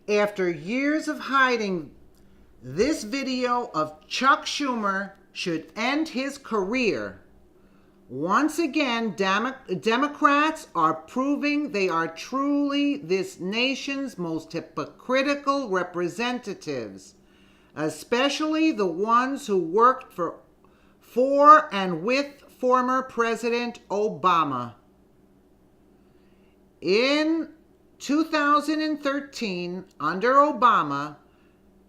After years of hiding, this video of Chuck Schumer should end his career. Once again, Democrats are proving they are truly this nation's most hypocritical representatives, especially the ones who worked for and with former President Obama. In 2013, under Obama,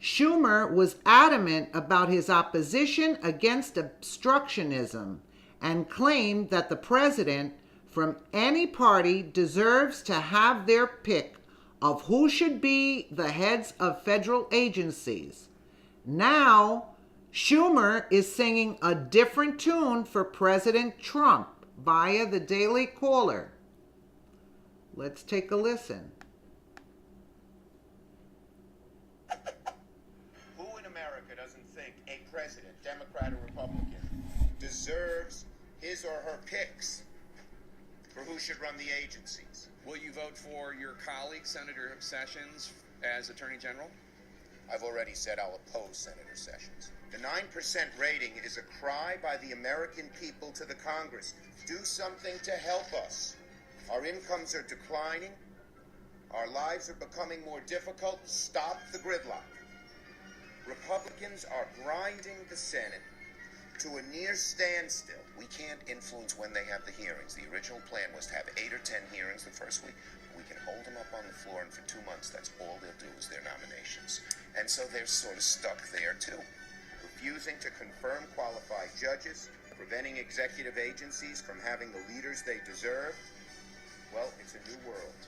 Schumer was adamant about his opposition against obstructionism and claimed that the president from any party deserves to have their pick of who should be the heads of federal agencies. Now, Schumer is singing a different tune for President Trump via the Daily Caller. Let's take a listen. Who in America doesn't think a president, Democrat or Republican, deserves his or her picks for who should run the agencies? Will you vote for your colleague, Senator Sessions, as Attorney General? I've already said I'll oppose Senator Sessions. The 9% rating is a cry by the American people to the Congress. Do something to help us. Our incomes are declining. Our lives are becoming more difficult. Stop the gridlock. Republicans are grinding the Senate to a near standstill. We can't influence when they have the hearings. The original plan was to have 8 or 10 hearings the first week. We can hold them up on the floor, and for 2 months, that's all they'll do is their nominations. And so they're sort of stuck there, too. Refusing to confirm qualified judges, preventing executive agencies from having the leaders they deserve. Well, it's a new world.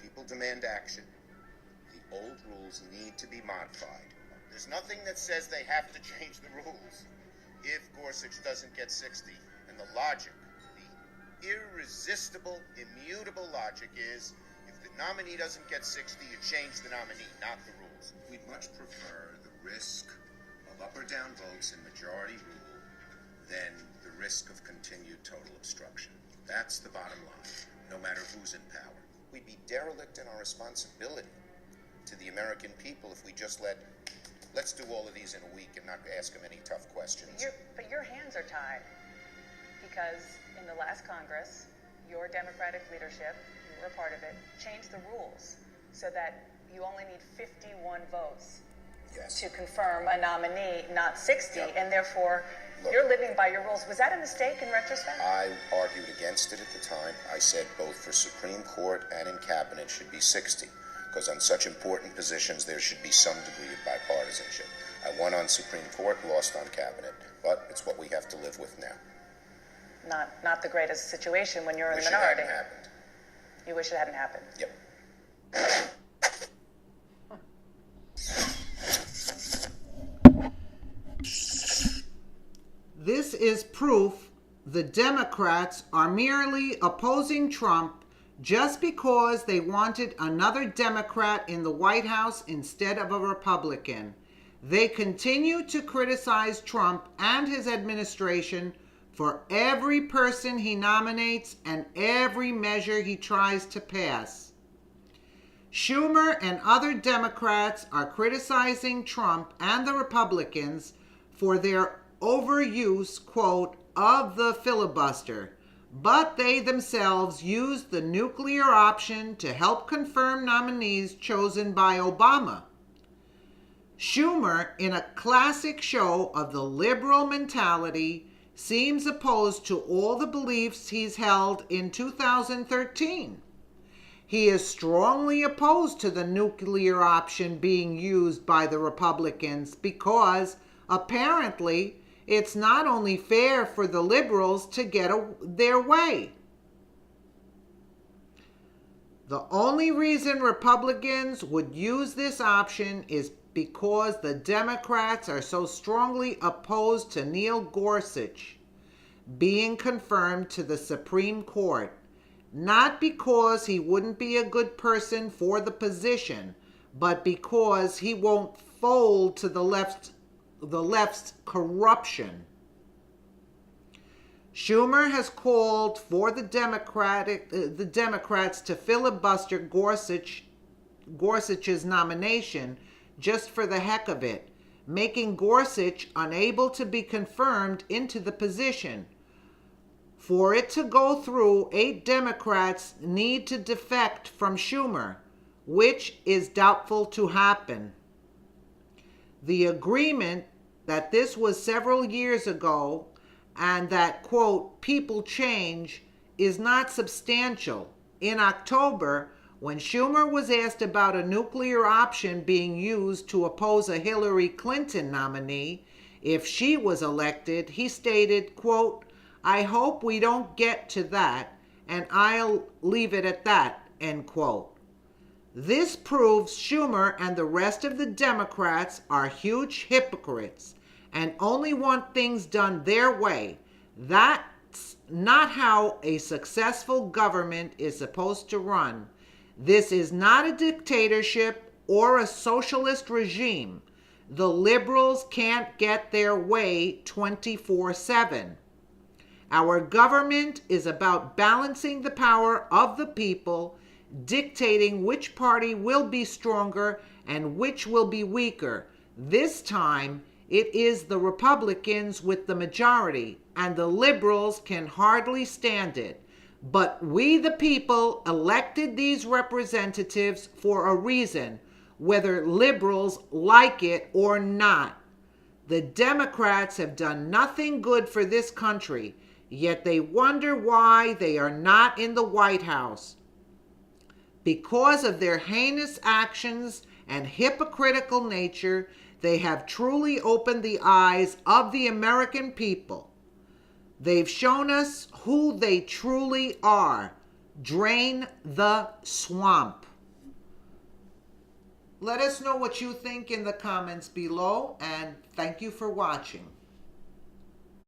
People demand action. The old rules need to be modified. There's nothing that says they have to change the rules if Gorsuch doesn't get 60. And the logic, the irresistible, immutable logic is, if the nominee doesn't get 60, you change the nominee, not the rules. We'd much prefer the risk of up or down votes in majority rule than the risk of continued total obstruction. That's the bottom line, no matter who's in power. We'd be derelict in our responsibility to the American people if we just let's do all of these in a week and not ask them any tough questions. But your hands are tied, because in the last Congress, your Democratic leadership, you were a part of it, changed the rules so that you only need 51 votes to confirm a nominee, not 60, and therefore you're living by your rules. Was that a mistake in retrospect? I argued against it at the time. I said both for Supreme Court and in Cabinet should be 60, because on such important positions there should be some degree of bipartisanship. I won on Supreme Court, lost on Cabinet, but it's what we have to live with now. Not the greatest situation when you're in the Wish it minority. hadn't happened. You wish it hadn't happened. Yep. This is proof the Democrats are merely opposing Trump just because they wanted another Democrat in the White House instead of a Republican. They continue to criticize Trump and his administration for every person he nominates and every measure he tries to pass. Schumer and other Democrats are criticizing Trump and the Republicans for their overuse, quote, of the filibuster, but they themselves used the nuclear option to help confirm nominees chosen by Obama. Schumer, in a classic show of the liberal mentality, seems opposed to all the beliefs he's held in 2013. He is strongly opposed to the nuclear option being used by the Republicans because, apparently, it's not only fair for the liberals to get their way. The only reason Republicans would use this option is because the Democrats are so strongly opposed to Neil Gorsuch being confirmed to the Supreme Court, not because he wouldn't be a good person for the position, but because he won't fold to the left's corruption. Schumer has called for the Democrats to filibuster Gorsuch's nomination just for the heck of it, making Gorsuch unable to be confirmed into the position. For it to go through, 8 Democrats need to defect from Schumer, which is doubtful to happen. The agreement that this was several years ago and that, quote, people change is not substantial. In October, when Schumer was asked about a nuclear option being used to oppose a Hillary Clinton nominee if she was elected, he stated, quote, I hope we don't get to that, and I'll leave it at that, end quote. This proves Schumer and the rest of the Democrats are huge hypocrites and only want things done their way. That's not how a successful government is supposed to run. This is not a dictatorship or a socialist regime. The liberals can't get their way 24/7. Our government is about balancing the power of the people, dictating which party will be stronger and which will be weaker. This time, it is the Republicans with the majority, and the liberals can hardly stand it. But we, the people, elected these representatives for a reason, whether liberals like it or not. The Democrats have done nothing good for this country, yet they wonder why they are not in the White House. Because of their heinous actions and hypocritical nature, they have truly opened the eyes of the American people. They've shown us who they truly are. Drain the swamp. Let us know what you think in the comments below, and thank you for watching.